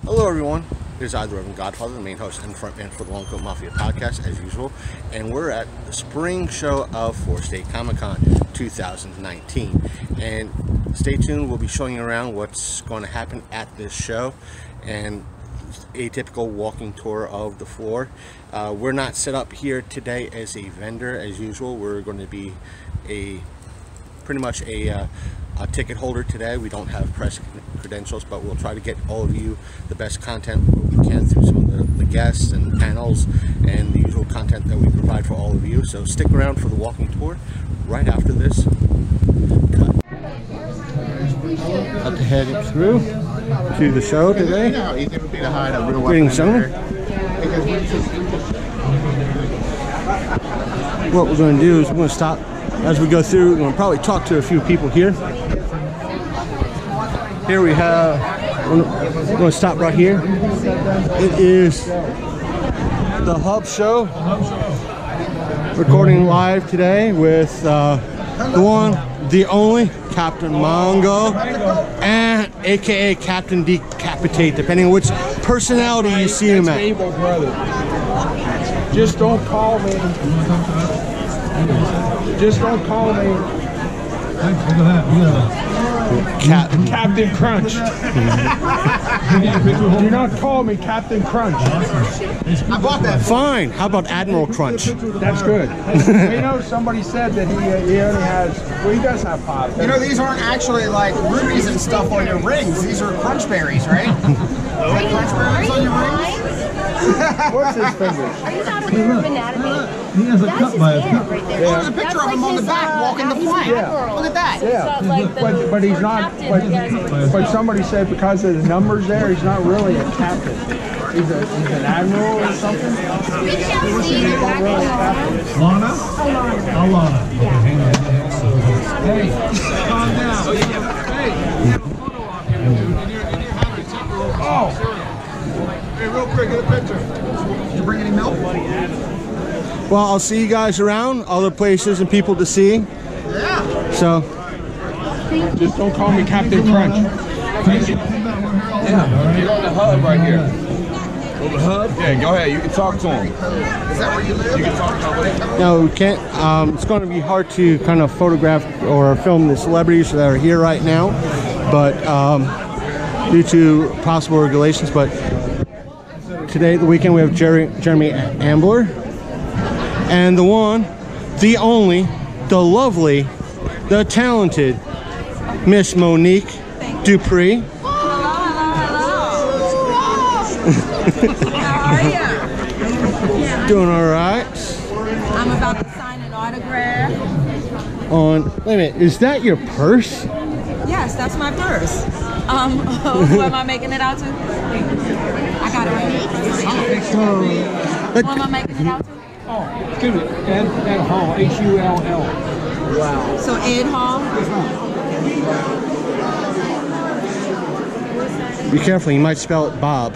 Hello everyone, it is I, the Reverend Godfather, the main host and frontman for the Long Coat Mafia podcast as usual, and we're at the spring show of 4 State Comic Con 2019, and stay tuned, we'll be showing you around what's going to happen at this show, and a typical walking tour of the floor. We're not set up here today as a vendor as usual. We're going to be pretty much a ticket holder today. We don't have press credentials, but we'll try to get all of you the best content we can through some of the guests and panels and the usual content that we provide for all of you. So stick around for the walking tour right after this cut. About to head through to the show today. Greetings, gentlemen. What we're going to do is we're going to stop as we go through. We're going to probably talk to a few people here. Here we have, we're going to stop right here. It is the Hub Show, recording live today with the one, the only, Captain Mongo, and aka Captain Decapitate, depending on which personality you see him at. Just don't call me. Just don't call me. Captain Crunch. Do not call me Captain Crunch. I bought that. Fine. How about Admiral Crunch? That's good. You know, somebody said that he only has, well, he does have pop. You know, these aren't actually like rubies and stuff on your rings. These are crunch berries, right? Like crunch berries on your rings? What's his fingers? Are you not aware of anatomy? He has a cup by his hip. Right there. Oh, there's a picture of him on the back walking the plank. Yeah. Look at that. Yeah. But he's not, but somebody said because of the numbers there, he's not really a captain. He's an admiral or something. Lana? Lana. Hey, calm down. Hey. Oh. Hey, real quick, get a picture. Did you bring any milk? Well, I'll see you guys around, other places and people to see. Yeah. So. Just don't call me Captain Crunch. Yeah, you're on the hub right here. On the hub? Yeah, go ahead. You can talk to him. Is that where you live? You can talk to him. No, we can't. It's going to be hard to kind of photograph or film the celebrities that are here right now, but due to possible regulations. But today, the weekend, we have Jeremy Ambler, and the one, the only, the lovely, the talented Miss Monique Dupree. How are you? Doing all right. I'm about to sign an autograph. Wait a minute, is that your purse? Yes, that's my purse. Who am I making it out to? I got it right. Who am I making it out to? Oh, excuse me. Ed Hall. H-U-L-L. Wow. So Ed Hall. Be careful, you might spell it Bob.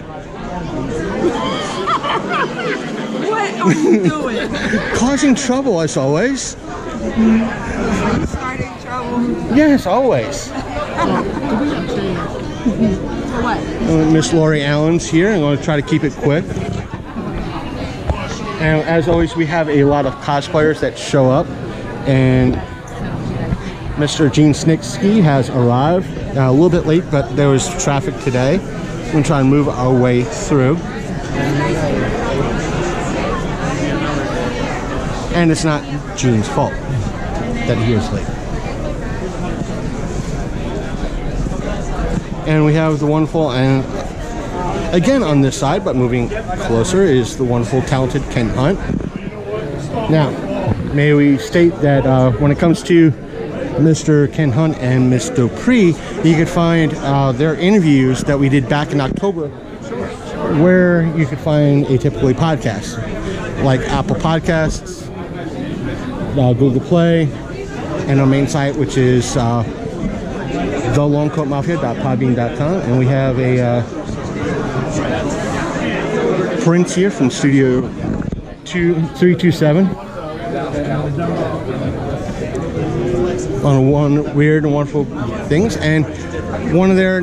What are you doing? Causing trouble, as always. Starting trouble. Yes, always. For what? Miss Lori Allen's here. I'm going to try to keep it quick. And as always, we have a lot of cosplayers that show up. And Mr. Gene Snitsky has arrived. A little bit late, but there was traffic today. We're going to try and move our way through. And it's not Gene's fault that he is late. And we have the wonderful, and again on this side, but moving closer, is the wonderful, talented Ken Hunt. Now, may we state that when it comes to Mr. Ken Hunt and Miss Dupree, you can find their interviews that we did back in October, where you could find atypically podcasts, like Apple Podcasts, Google Play, and our main site, which is thelongcoatmafia.podbean.com, and we have a print here from Studio 327 on one weird and wonderful things, and one of their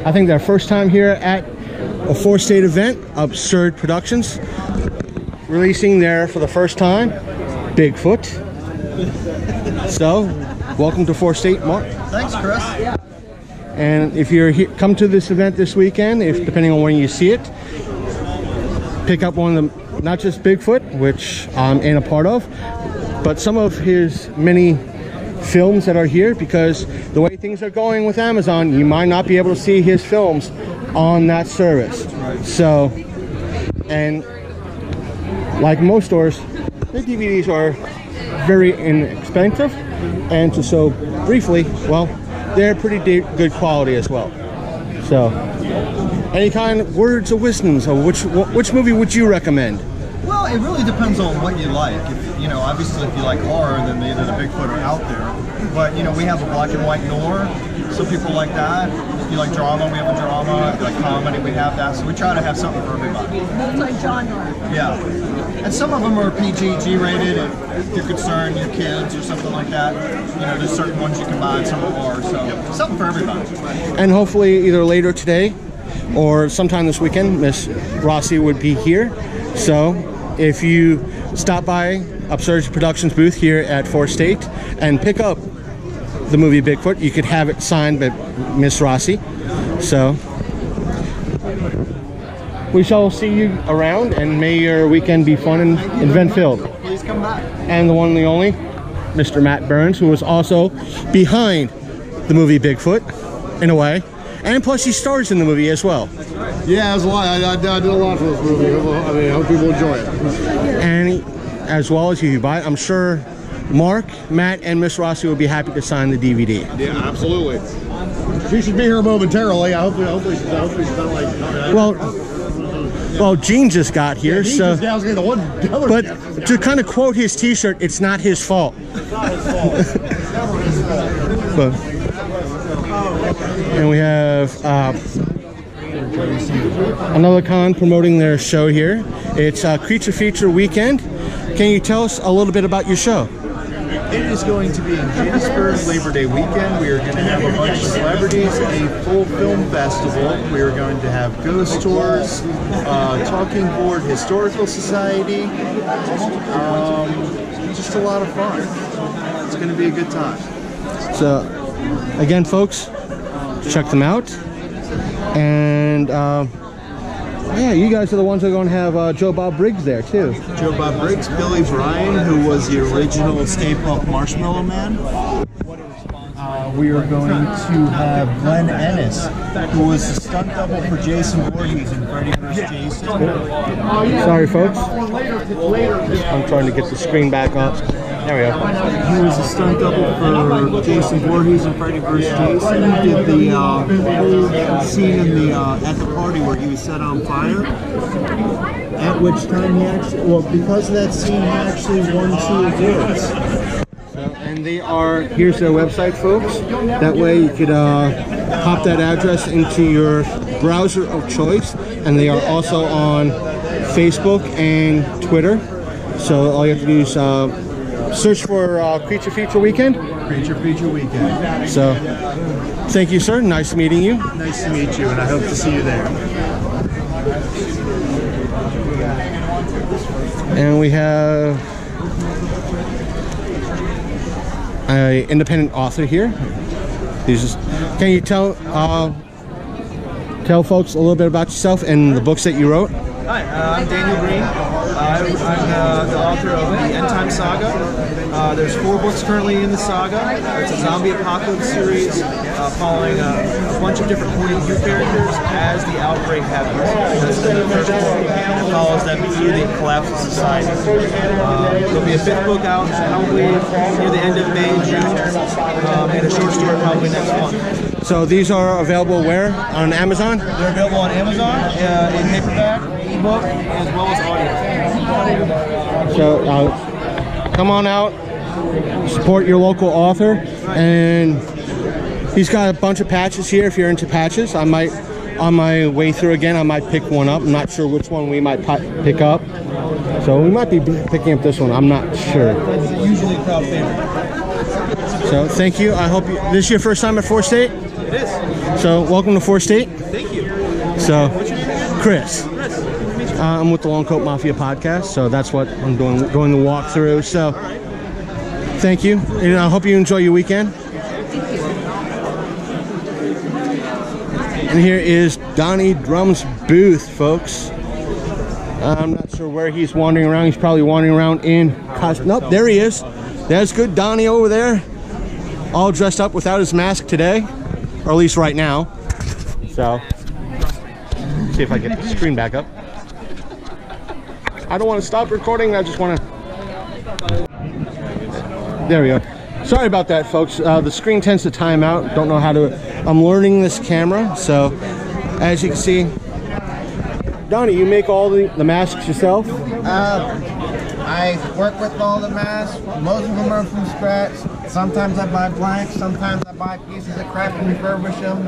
I think their first time here at a 4-state event, Absurd Productions, releasing there for the first time, Bigfoot. So, welcome to 4-state, Mark. Thanks, Chris. And if you're here, come to this event this weekend, if depending on when you see it, pick up one of the, not just Bigfoot, which I'm in a part of, but some of his many films that are here, because the way things are going with Amazon, you might not be able to see his films on that service. So, and like most stores, the DVDs are very inexpensive, and to show briefly, well, they're pretty good quality as well. So, any kind of words of wisdoms, or which movie would you recommend? Well, it really depends on what you like. If, you know, obviously if you like horror, then either the Bigfoot are out there. But, you know, we have a black and white noir, so people like that. If you like drama, we have a drama. If you like comedy, we have that. So we try to have something for everybody. Multi-genre. Yeah. And some of them are PG, G-rated, if you're concerned, your kids or something like that. You know, there's certain ones you can buy and some are. So something for everybody. And hopefully either later today or sometime this weekend, Miss Rossi would be here. So if you stop by Absurd Productions booth here at 4-State and pick up the movie Bigfoot, you could have it signed by Miss Rossi. So we shall see you around, and may your weekend be fun and event-filled. Please come back. And the one and the only, Mr. Matt Burns, who was also behind the movie Bigfoot, in a way. And plus he stars in the movie as well. Yeah, it was a lot. I did a lot for this movie. I mean, I hope people enjoy it. And as well as you buy it, I'm sure Mark, Matt, and Miss Rossi will be happy to sign the DVD. Yeah, absolutely. She should be here momentarily. Hopefully she's not like. Well, Gene just got here, yeah, so. Yeah, I was the one. But to kind of quote his T-shirt, it's not his fault. It's not his fault. But, and we have another con promoting their show here. It's Creature Feature Weekend. Can you tell us a little bit about your show? It is going to be in Gettysburg Labor Day weekend. We are going to have a bunch of celebrities, a full film festival. We are going to have ghost tours, talking board historical society, just a lot of fun. It's going to be a good time. So, again, folks, check them out. And yeah, you guys are the ones that are going to have Joe Bob Briggs there too. Joe Bob Briggs, Billy Bryan, who was the original Escape Puff Marshmallow Man. We are going to have Glenn Ennis, who was the stunt double for Jason Voorhees in Freddy vs. Jason. Sorry, folks. I'm trying to get the screen back up. There we go. He was a stunt double for Jason Voorhees and Freddy vs. Jason. He did the whole scene in the at the party where he was set on fire. At which time he actually, well, because of that scene, he actually won 2 awards. And they are, here's their website, folks. That way you could pop that address into your browser of choice. And they are also on Facebook and Twitter. So all you have to do is search for Creature Feature Weekend. Creature Feature Weekend. So, thank you, sir. Nice meeting you. Nice to meet you, and I hope to see you there. And we have an independent author here. Can you tell folks a little bit about yourself and the books that you wrote? Hi, I'm Daniel Green. I'm the author of the End Time Saga. There's 4 books currently in the saga. It's a zombie apocalypse series following a bunch of different point of view characters as the outbreak happens. That's the first book, and it follows them through the collapse of society. There'll be a 5th book out probably near the end of May, June, and a short story probably next month. So these are available where? On Amazon? They're available on Amazon in paperback, ebook, as well as audio. So come on out, support your local author, and he's got a bunch of patches here if you're into patches. I might, on my way through again, I might pick one up. I'm not sure which one we might pick up. So we might be picking up this one, I'm not sure. That's usually a crowd favorite. So thank you. I hope this is your first time at 4-State? It is. So, welcome to 4th State. Thank you. So, Chris. I'm with the Long Coat Mafia podcast, so that's what I'm doing the walkthrough. So, thank you, and I hope you enjoy your weekend. And here is Donnie Drum's booth, folks. I'm not sure where he's wandering around. He's probably wandering around in costume. Nope, there he is. There's good Donnie over there, all dressed up without his mask today, or at least right now. So, see if I get the screen back up. I don't want to stop recording. I just want to. There we go. Sorry about that, folks. The screen tends to time out. Don't know how to. I'm learning this camera, so as you can see, Donnie, you make all the masks yourself? I work with all the masks. Most of them are from scratch. Sometimes I buy blanks. Sometimes I buy pieces of crap and refurbish them.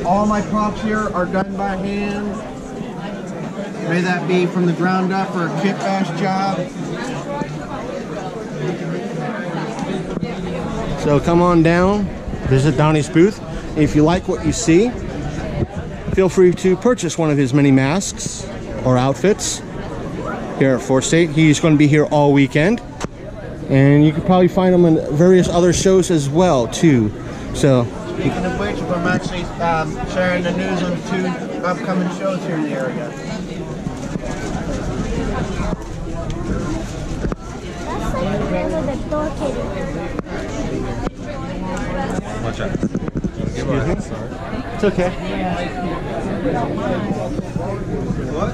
All my props here are done by hand. May that be from the ground up or a kit bash job. So come on down, visit Donnie's booth. If you like what you see, feel free to purchase one of his many masks or outfits here at 4th State. He's going to be here all weekend, and you can probably find him in various other shows as well too. So, speaking of which, I'm actually sharing the news on 2 upcoming shows here in the area. Watch out. Excuse me? It's okay. What?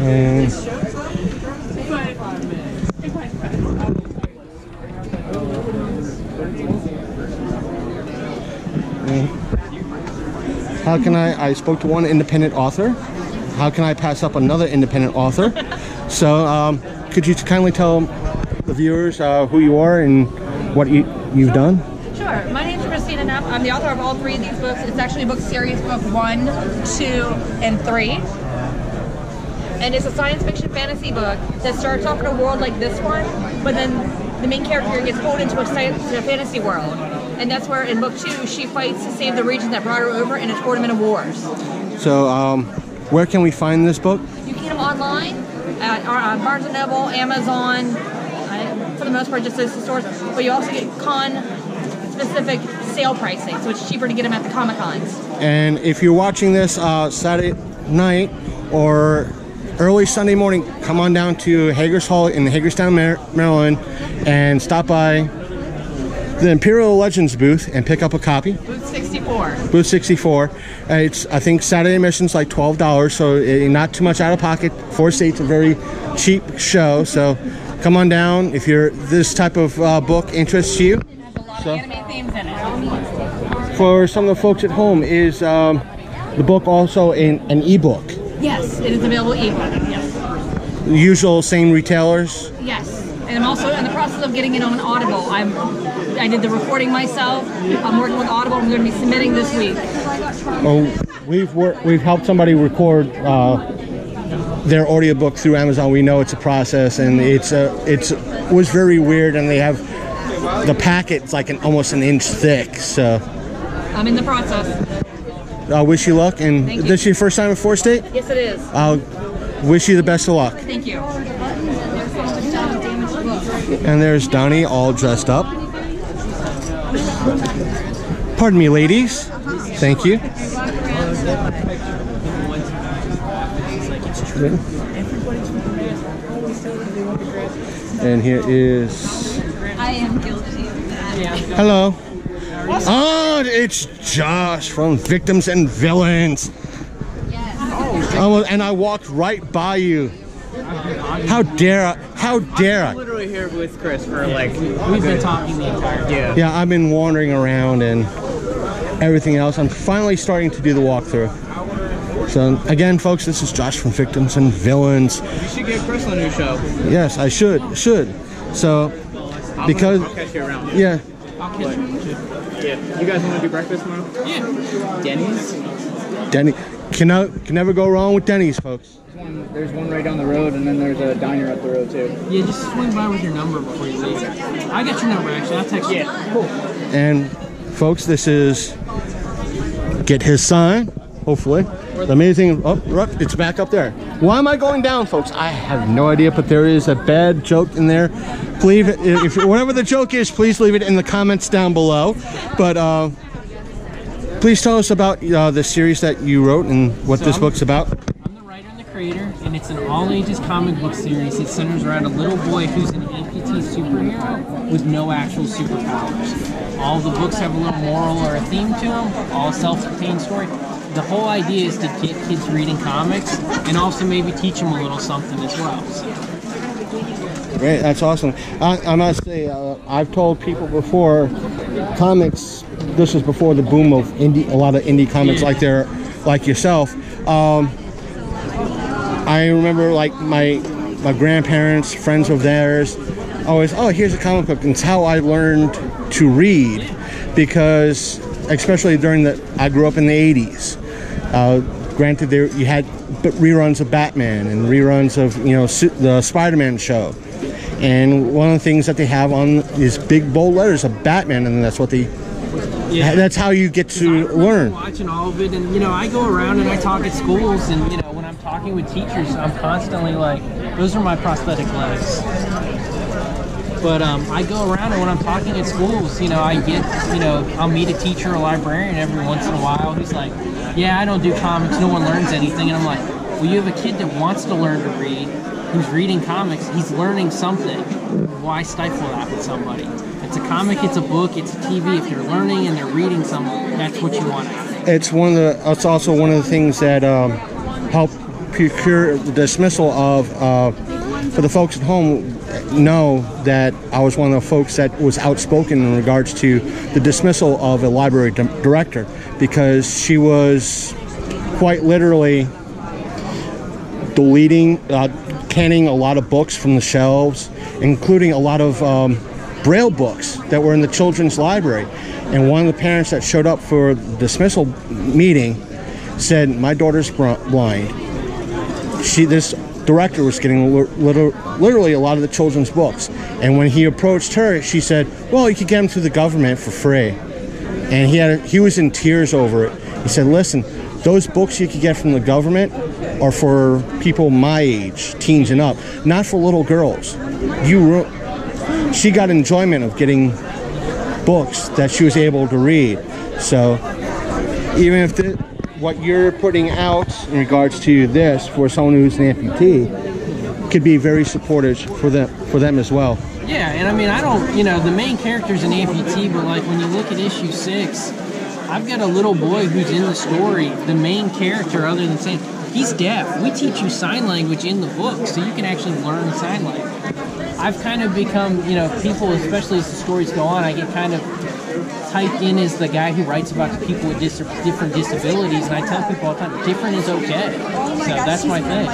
And how can I spoke to one independent author. How can I pass up another independent author? So, could you kindly tell the viewers who you are and what you've done? Sure. My name's Christina Neff. I'm the author of all 3 of these books. It's actually a book series, book 1, 2, and 3. And it's a science fiction fantasy book that starts off in a world like this one, but then the main character gets pulled into a fantasy world. And that's where in book 2 she fights to save the region that brought her over in a tournament of wars. So, where can we find this book? You can get them online at Barnes & Noble, Amazon, for the most part just those stores, but you also get con-specific sale pricing, so it's cheaper to get them at the Comic-Cons. And if you're watching this Saturday night or early Sunday morning, come on down to Hager's Hall in Hagerstown, Maryland, and stop by the Imperial Legends booth and pick up a copy. Booth 64. Booth 64. It's, I think Saturday admission's like $12, so not too much out of pocket. 4th State's a very cheap show, so come on down if this type of book interests you. It has a lot of anime themes in it. For some of the folks at home, is the book also an ebook? Yes, it is available ebook. Yes. The usual same retailers? Yes. And I'm also in the process of getting it on Audible. I did the recording myself. I'm working with Audible. I'm going to be submitting this week. Oh, we've helped somebody record their audiobook through Amazon. We know it's a process, and it was very weird, and they have the packet's like almost an inch thick. So I'm in the process. I wish you luck. And Thank you. This is your first time at 4th State? Yes, it is. I'll wish you the best of luck. Thank you. And there's Donnie all dressed up. Pardon me, ladies. Thank you. And here is... I am guilty of that. Hello. Oh, it's Josh from Victims and Villains. Yes. And I walked right by you. How dare I? How dare I? I'm literally here with Chris for like, we've been talking the entire day. Yeah, I've been wandering around and everything else. I'm finally starting to do the walkthrough. So again, folks, this is Josh from Victims and Villains. You should get Chris on a new show. Yes, I should. So, because I'll catch you around. Yeah. I'll catch you. Yeah. You guys want to do breakfast tomorrow? Yeah. Denny's. Denny can never go wrong with Denny's, folks. There's one right down the road, and then there's a diner up the road too. Yeah, just swing by with your number before you leave. I got your number actually. I'll text you. Yeah. Cool. And folks, this is get his sign, hopefully. The amazing, oh, it's back up there. Why am I going down, folks? I have no idea, but there is a bad joke in there. Please, if whatever the joke is, please leave it in the comments down below. But please tell us about the series that you wrote and what this book's about. I'm the writer and the creator, and it's an all-ages comic book series. It centers around a little boy who's an amputee superhero with no actual superpowers. All the books have a little moral or a theme to them, all self-contained story. The whole idea is to get kids reading comics and also maybe teach them a little something as well. So. Great, that's awesome. I must say, I've told people before, comics, this was before the boom of a lot of indie comics like yourself. I remember like my grandparents, friends of theirs, always, oh, here's a comic book. And it's how I learned to read, because especially I grew up in the 80s. Granted, you had reruns of Batman and reruns of, the Spider-Man show. And one of the things that they have on is big bold letters of Batman, and that's what that's how you get to learn. Watching all of it, and I go around and I talk at schools, and when I'm talking with teachers, I'm constantly like, those are my prosthetic legs. But I go around, and when I'm talking at schools, I get, I'll meet a teacher or a librarian every once in a while who's like, yeah, I don't do comics, no one learns anything. And I'm like, well, you have a kid that wants to learn to read, who's reading comics, he's learning something. Why stifle that with somebody? It's a comic, it's a book, it's a TV. If they're learning and they're reading something, that's what you want. It's also one of the things that help procure the dismissal of, for the folks at home, know that I was one of the folks that was outspoken in regards to the dismissal of a library director, because she was quite literally deleting, canning a lot of books from the shelves, including a lot of Braille books that were in the children's library. And one of the parents that showed up for the dismissal meeting said, my daughter's blind. This director was getting literally a lot of the children's books. And when he approached her, she said, well, you could get them through the government for free. And he was in tears over it. He said, listen, those books you could get from the government are for people my age, teens and up, not for little girls. She got enjoyment of getting books that she was able to read. So even if what you're putting out in regards to this for someone who's an amputee could be very supportive for them as well. Yeah, and I mean, I don't, the main character's an amputee, but like when you look at issue 6, I've got a little boy who's in the story, the main character, other than saying, he's deaf. We teach you sign language in the book, so you can actually learn sign language. I've kind of become, people, especially as the stories go on, I get kind of typed in as the guy who writes about the people with different disabilities, and I tell people all the time, different is okay. So that's my thing,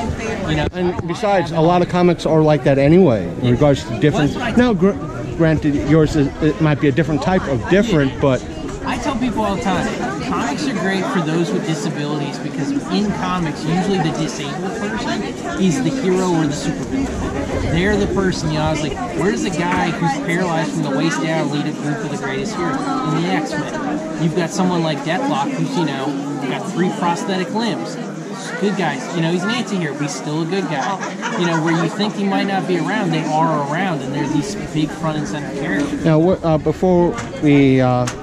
And besides, a lot of comics are like that anyway, in regards to different. Now, granted, yours it might be a different type of different, but I tell people all the time, comics are great for those with disabilities, because in comics, usually the disabled person is the hero or the supervillain. They're the person, I was like, where does a guy who's paralyzed from the waist down lead a group of the greatest heroes? In the X-Men. You've got someone like Deathlock who's, got 3 prosthetic limbs. Good guys, he's an anti-hero, but he's still a good guy. Where you think he might not be around, they are around, and they're these big front and center characters. Now, before we,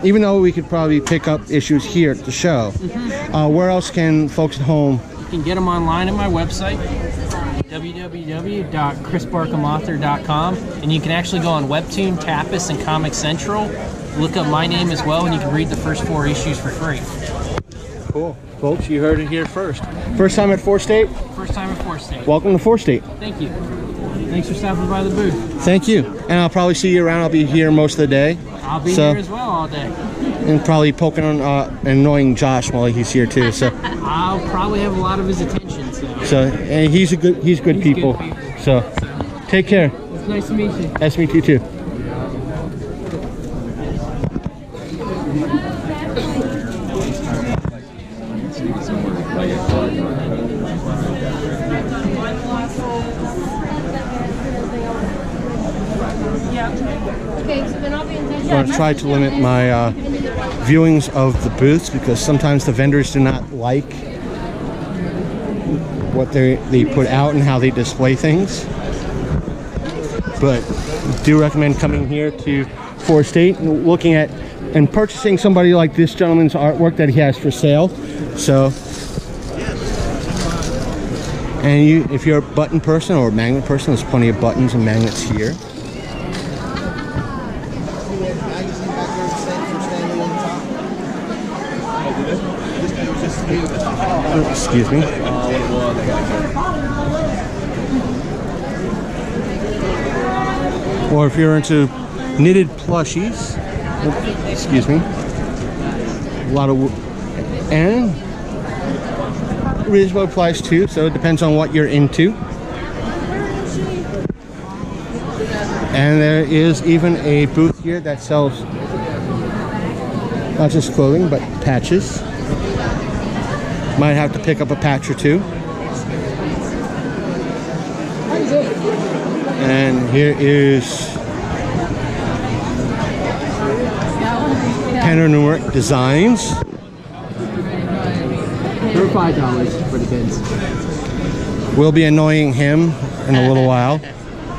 even though we could probably pick up issues here at the show, where else can folks at home? You can get them online at my website, www.chrisbarkamauthor.com, and you can actually go on Webtoon, Tapas, and Comic Central, look up my name as well, and you can read the first 4 issues for free. Cool. Folks, you heard it here first. First time at 4th State? First time at 4th State. Welcome to 4th State. Thank you. Thanks for stopping by the booth. Thank you. And I'll probably see you around. I'll be here most of the day. I'll be here as well all day. And probably poking on and annoying Josh while he's here too. So I'll probably have a lot of his attention. So and he's good people. So take care. It's nice to meet you. Nice to meet you too. Okay, so then I'll be in touch. going to try to limit my viewings of the booths because sometimes the vendors do not like what they put out and how they display things. But do recommend coming here to Forest 8 and looking at and purchasing somebody like this gentleman's artwork that he has for sale. So, and if you're a button person or a magnet person, there's plenty of buttons and magnets here. Excuse me. Or if you're into knitted plushies, excuse me, a lot of, and reasonable price too, so it depends on what you're into. And there is even a booth here that sells not just clothing, but patches. Might have to pick up a patch or two. And here is Panoramic Designs. They're $5 for the bins. We'll be annoying him in a little while.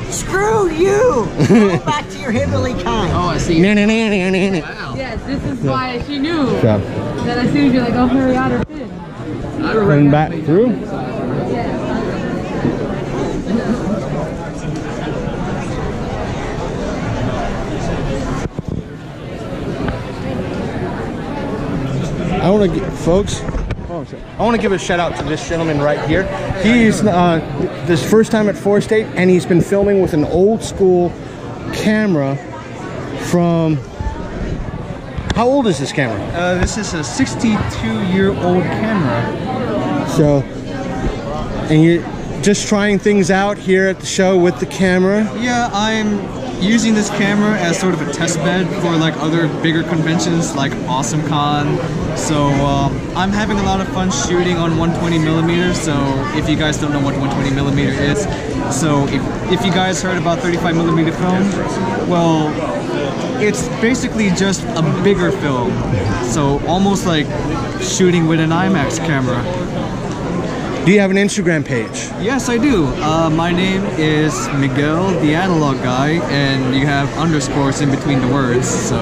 Screw you! Go back to your hibbly kind. Oh, I see. Wow. Yes, this is why she knew Yeah. that as soon as you're like, oh, hurry out or pin. Turn back through. I want to get, folks, I want to give a shout out to this gentleman right here. He's this first time at Forest 8, and he's been filming with an old school camera from, how old is this camera? This is a 62-year-old camera. So, and you're just trying things out here at the show with the camera? Yeah, I'm using this camera as sort of a test bed for like other bigger conventions like AwesomeCon. So I'm having a lot of fun shooting on 120mm. So if you guys don't know what 120mm is, so if you guys heard about 35mm film, well, it's basically just a bigger film. So almost like shooting with an IMAX camera. Do you have an Instagram page? Yes, I do. My name is Miguel, the analog guy, and you have underscores in between the words, so,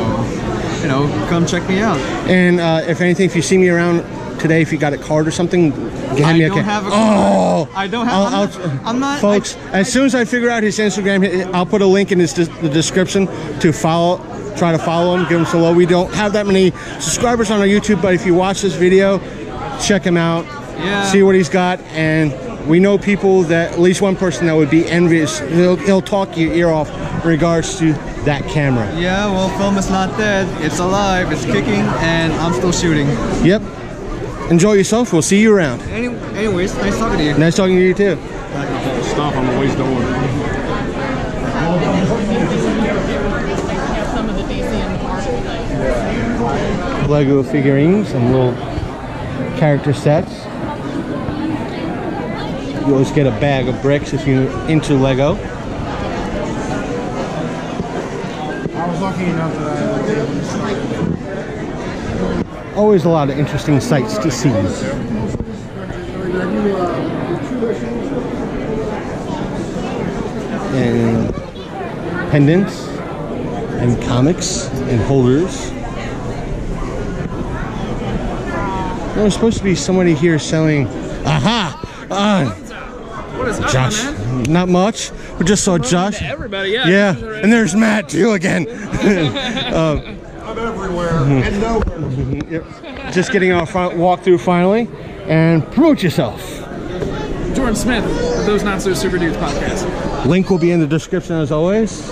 you know, come check me out. And if anything, if you see me around today, if you got a card or something, hand me a card. Oh! I don't have, I'm not, folks, as soon as I figure out his Instagram, I'll put a link in the description to follow, try to follow him, give him some love. We don't have that many subscribers on our YouTube, but if you watch this video, check him out. Yeah. See what he's got, and we know people that, at least one person that would be envious. He'll talk your ear off in regards to that camera. Yeah, well, film is not dead. It's alive, it's kicking, and I'm still shooting. Yep. Enjoy yourself. We'll see you around. Anyways, nice talking to you. Nice talking to you too. Stop on the way door. Lego figurines and little character sets. You always get a bag of bricks if you're into Lego. I was lucky enough that I Always a lot of interesting sights to see. And pendants and comics and holders. There's supposed to be somebody here selling. Aha! What is up, Josh? man? Not much. We just saw Josh. Everybody, yeah. Yeah, and there's Matt too again. I'm everywhere and nowhere. Yep. Just getting our walkthrough finally, and promote yourself. Jordan Smith, of Those Not So Super Dudes podcast. Link will be in the description as always.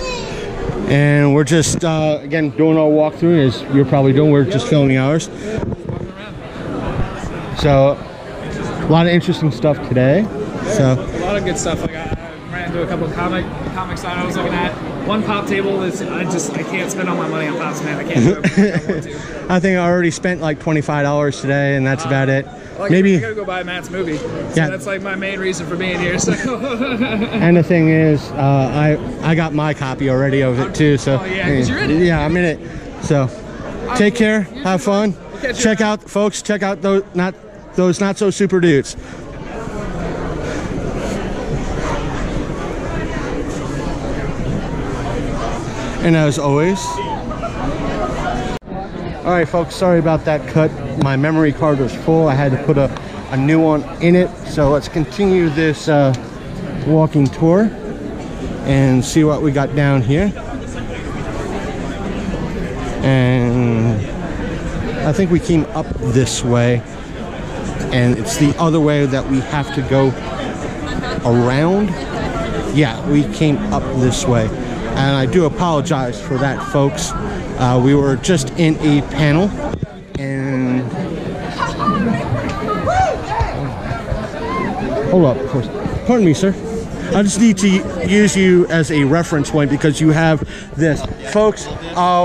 And we're just again doing our walkthrough as you're probably doing. We're just filming ours. So a lot of interesting stuff today. So a lot of good stuff. Like I ran into a couple of comic comic side I was looking at. One pop table is I can't spend all my money on pops, man. I can't do it. I think I already spent like $25 today, and that's about it. Like, Maybe. I gotta go buy Matt's movie. So yeah. That's like my main reason for being here. So. And the thing is, I got my copy already of it too. So. Oh yeah, 'cause you're in it. Yeah, I'm in it. So, take care. Have fun. Check out, folks. Check out those not so super dudes. And as always, all right, folks, sorry about that cut. My memory card was full. I had to put a new one in it. So let's continue this walking tour and see what we got down here. And I think we came up this way, and it's the other way that we have to go around. Yeah, we came up this way. And I do apologize for that, folks. We were just in a panel, and hold up, of course. Pardon me, sir. I just need to use you as a reference point because you have this. Folks,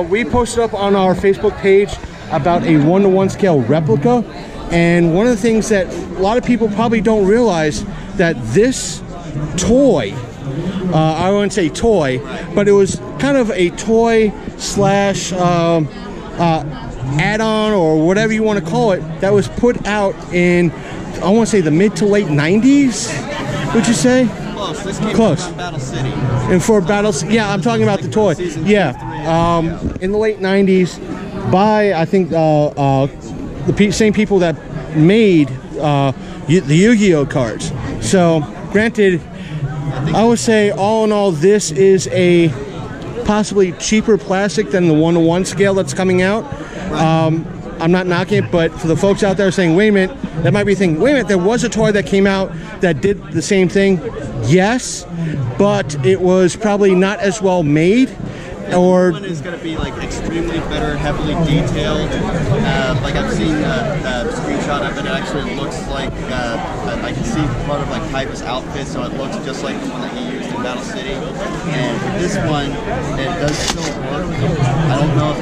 we posted up on our Facebook page about a 1-to-1 scale replica, and one of the things that a lot of people probably don't realize that this toy, I wouldn't say toy, but it was kind of a toy slash add-on or whatever you want to call it, that was put out in, I want to say, the mid to late 90s, would you say? Close. This came Close. from Battle City. And for Battles, yeah, I'm talking about the toy. Yeah, in the late 90s by, I think, the same people that made the Yu-Gi-Oh cards. So, granted, I would say all in all, this is a possibly cheaper plastic than the 1-to-1 scale that's coming out. I'm not knocking it, but for the folks out there saying, wait a minute, that might be thinking, wait a minute, there was a toy that came out that did the same thing. Yes, but it was probably not as well made. Or one is going to be like extremely better, heavily detailed. Like I've seen the screenshot of it. It actually looks like I can see part of like Hype's outfit, so it looks just like the one that he used in Battle City. And this one, it does still work. I don't know if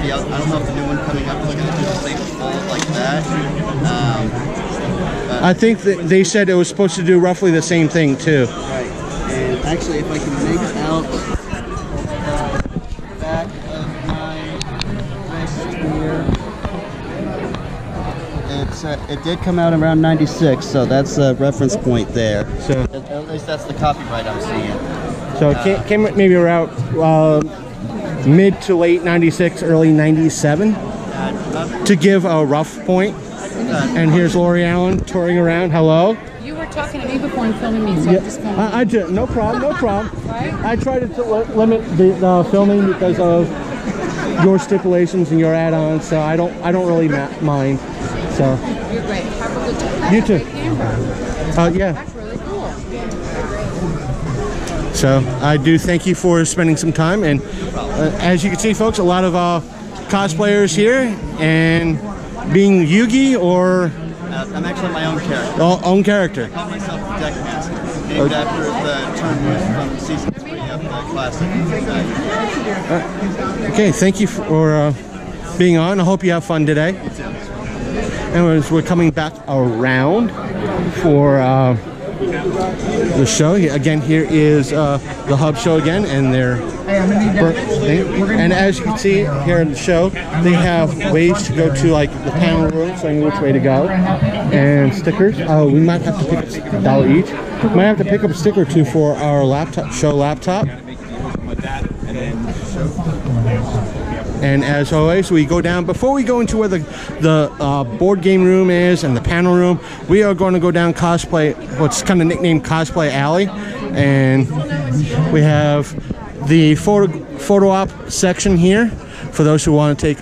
the new one coming up is going to do the same fold like that. I think that they said it was supposed to do roughly the same thing too. Right. And actually, if I can make out. It did come out around 96, so that's a reference point there. So at least that's the copyright I'm seeing. So it came maybe around mid to late 96, early 97 to give a rough point. And here's Lori Allen touring around. Hello. You were talking to me before and filming me, so yeah, I'm just going. I did. No problem. No problem. Right? I try to limit the filming because of your stipulations and your add-ons, so I don't really mind. So. You're great. Have a good time. You too. Yeah. That's really cool. So I do thank you for spending some time, and as you can see, folks, a lot of cosplayers here, and being Yugi or I'm actually my own character. Own character. I call myself the Deck Master, named after the term used from season 3 of the classic. Okay, thank you for being on. I hope you have fun today. Anyways, we're coming back around for the show. Again, here is the Hub show again, and their and as you can see here in the show, they have ways to go to like the panel room, showing you which way to go, and stickers. Oh, we might have to pick up $1 each. Might have to pick up a sticker or two for our laptop. And as always, we go down, before we go into where the board game room is and the panel room, we are going to go down cosplay, what's kind of nicknamed Cosplay Alley. And we have the photo op section here for those who want to take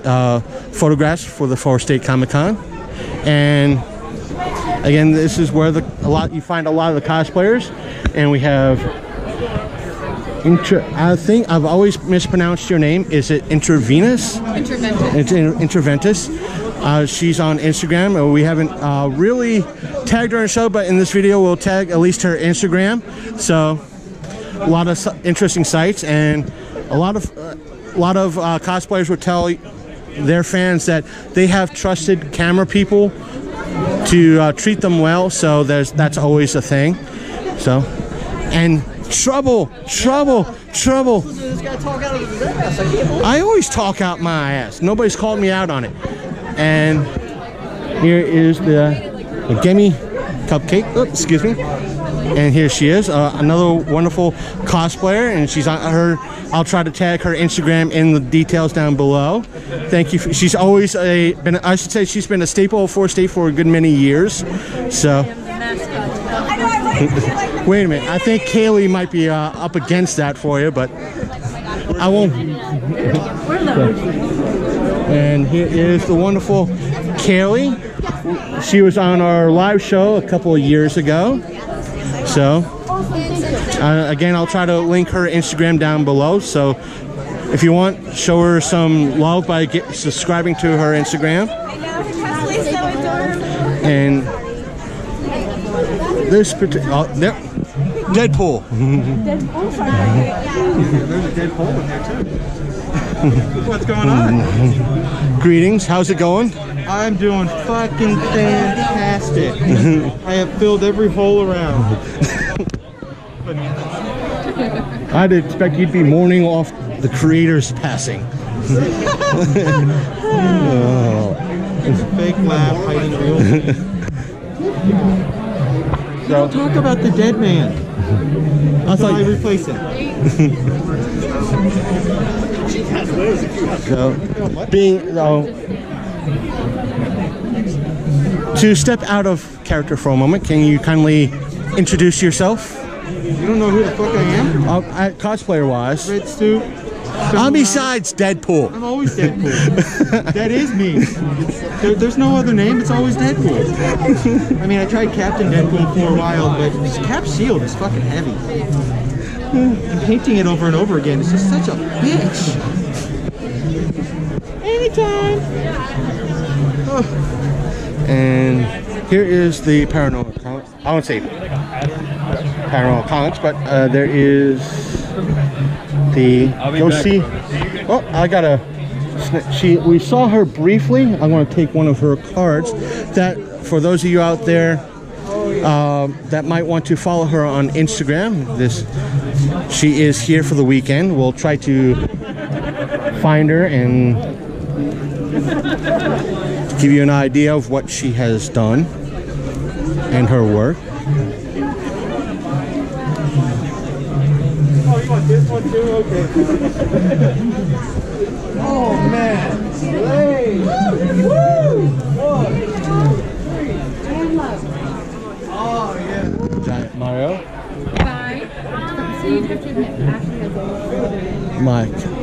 photographs for the 4-State Comic-Con. And again, this is where you find a lot of the cosplayers. And we have I think I've always mispronounced your name. Is it Intraventus? Intraventus. It's Intraventus. She's on Instagram. We haven't really tagged her in the show, but in this video we'll tag at least her Instagram. So lot of interesting sites, and a lot of cosplayers would tell their fans that they have trusted camera people to treat them well. So that's always a thing. So, and trouble. I always talk out my ass. Nobody's called me out on it. And here is the Megami Cupcake. Oh, excuse me. And here she is, another wonderful cosplayer, and she's on her. I'll try to tag her Instagram in the details down below. Thank you. She's always been. I should say she's been a staple of 4th State for a good many years. So. Wait a minute. I think Kaley might be up against that for you, but I won't. And here is the wonderful Kaley. She was on our live show a couple of years ago. So, again, I'll try to link her Instagram down below. So, if you want, show her some love by subscribing to her Instagram. And this particular, Deadpool. Deadpool, sorry. There's a Deadpool in there too. What's going on? Greetings. How's it going? I'm doing fucking fantastic. I have filled every hole around. I'd expect you'd be mourning off the creator's passing. Oh. It's a fake laugh hiding real. So talk about the dead man. I thought I replace him. So, to step out of character for a moment, can you kindly introduce yourself? You don't know who the fuck I am? Cosplayer-wise. Red suit. I'm besides Deadpool. I'm always Deadpool. That is me. There's no other name. It's always Deadpool. I mean, I tried Captain Deadpool for a while, but Cap's shield is fucking heavy. And painting it over and over again is just such a bitch. Anytime. Oh. And here is the paranormal comics. I won't say paranormal comics, but there is the Ghostie. Oh, I got a. We saw her briefly. I'm going to take one of her cards. That for those of you out there that might want to follow her on Instagram. She is here for the weekend. We'll try to find her and give you an idea of what she has done and her work. Oh, you want this one too? Okay. Oh man. Hey. Woo! Oh yeah. Giant Mario. Bye. So you have to admit, Ashley has a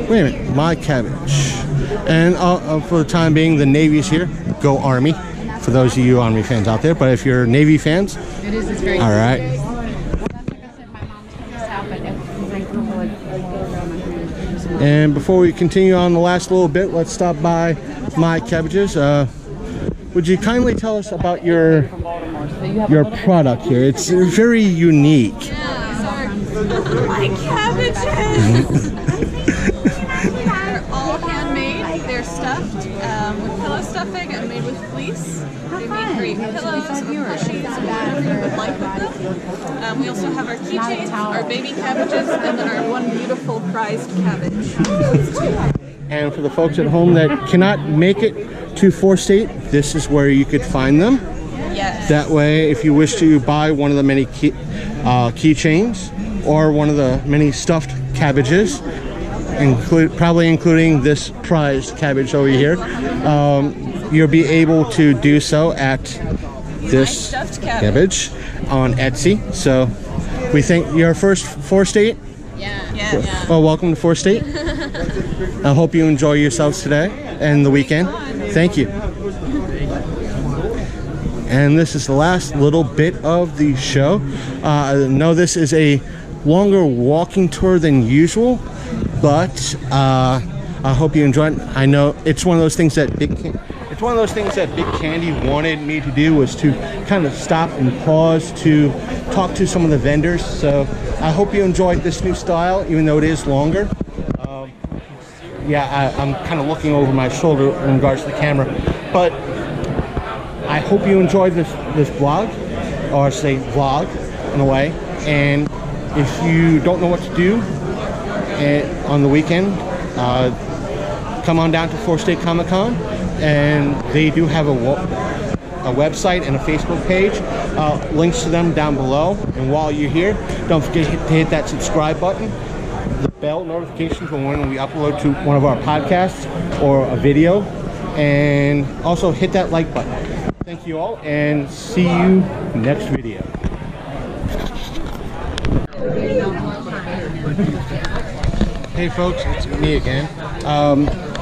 Wait a minute, my cabbage. And for the time being, the Navy's here. Go Army. For those of you Army fans out there, but if you're Navy fans, it is very all right. And before we continue on the last little bit, let's stop by My Cabbages. Would you kindly tell us about your product here? It's very unique. My cabbages! They're all handmade. They're stuffed with pillow stuffing and made with fleece. They make great pillows or plushies or whatever you would like with them. We also have our keychains, our baby cabbages, and then our one beautiful prized cabbage. And for the folks at home that cannot make it to 4th State, this is where you could find them. Yes. That way, if you wish to buy one of the many keychains or one of the many stuffed cabbages, probably including this prized cabbage over here, you'll be able to do so at this stuffed cabbage on Etsy. So we think your first 4th State. Yeah. Well, welcome to 4th State. I hope you enjoy yourselves today and the weekend. Thank you. And this is the last little bit of the show. I know this is a longer walking tour than usual, but I hope you enjoy it. I know it's one of those things that it's one of those things that Big Candy wanted me to do, was to kind of stop and pause to talk to some of the vendors. So I hope you enjoyed this new style, even though it is longer. Yeah, I'm kind of looking over my shoulder in regards to the camera, but I hope you enjoyed this vlog, or say vlog in a way. And if you don't know what to do on the weekend, come on down to 4 State Comic-Con, and they do have a website and a Facebook page. Links to them down below. And while you're here, don't forget to hit that subscribe button, the bell notification for when we upload to one of our podcasts or a video, and also hit that like button. Thank you all, and see you next video. Hey folks, it's me again.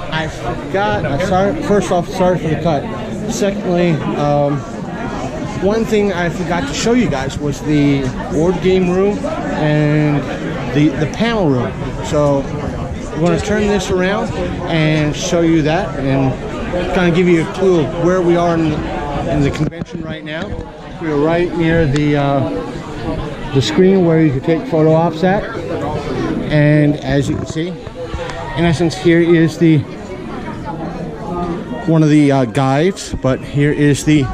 I forgot, first off, sorry for the cut. Secondly, one thing I forgot to show you guys was the board game room and the panel room. So we're going to turn this around and show you that, and kind of give you a clue of where we are in the convention right now. We're right near the screen where you can take photo ops at, and as you can see, in essence, here is one of the guides, but here is the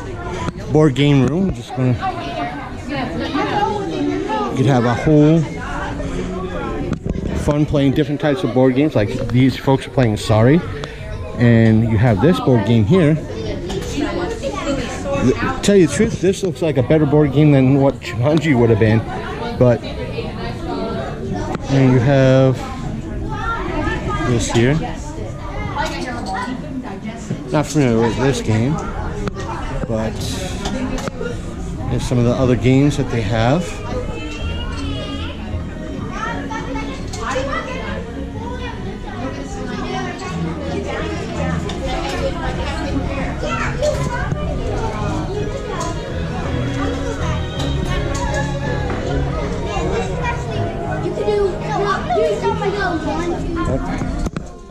board game room. I'm just gonna, you could have a whole fun playing different types of board games, like these folks are playing Sorry, and you have this board game here. Tell you the truth, this looks like a better board game than what Jumanji would have been, but, and you have this here. Not familiar with this game, but there's some of the other games that they have.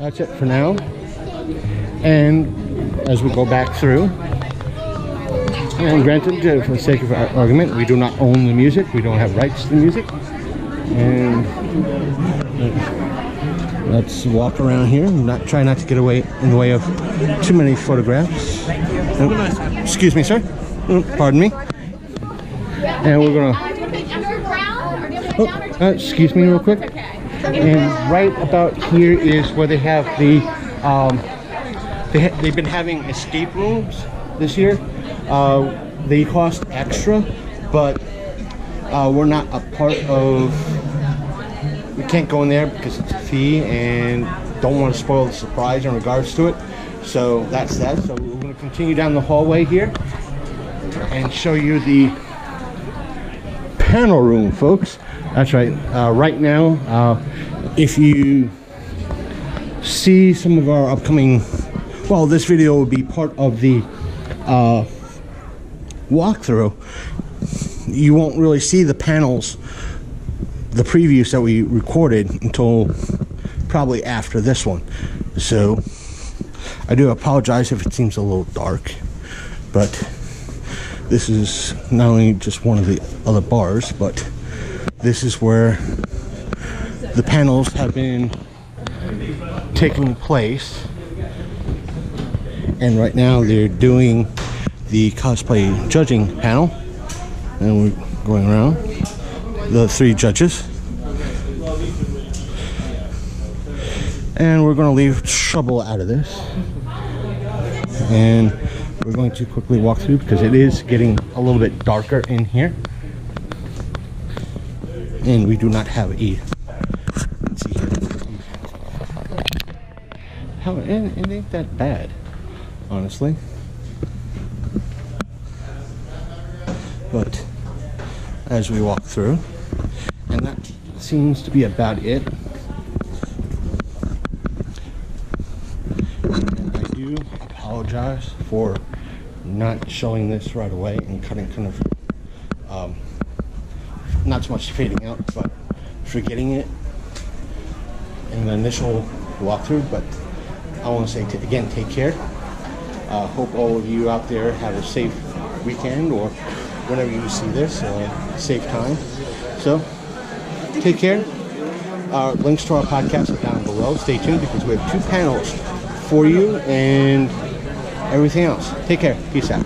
That's it for now. And as we go back through, and granted, for the sake of our argument, we do not own the music, we don't have rights to the music. And let's walk around here and try not to get away in the way of too many photographs. Excuse me, sir. Pardon me. And we're gonna. Excuse me, real quick. And right about here is where they have the. They've been having escape rooms this year. They cost extra, but we're not a part of. We can't go in there because it's a fee, and don't want to spoil the surprise in regards to it. So that's that. So we're going to continue down the hallway here and show you the panel room, folks. That's right. Right now, if you see some of our upcoming, well, this video will be part of the walkthrough. You won't really see the panels, the previews that we recorded, until probably after this one. So I do apologize if it seems a little dark, but this is not only just one of the other bars, but this is where the panels have been taking place. And right now they're doing the cosplay judging panel, and we're going around the 3 judges, and we're going to leave trouble out of this, and we're going to quickly walk through because it is getting a little bit darker in here, and we do not have a, let's see here, how it ain't that bad, honestly. But as we walk through, and that seems to be about it. And I do apologize for not showing this right away and cutting kind of not so much fading out, but forgetting it in the initial walkthrough. But I want to say again, take care. Hope all of you out there have a safe weekend, or whenever you see this, safe time. So, take care. Links to our podcast are down below. Stay tuned because we have 2 panels for you and everything else. Take care. Peace out.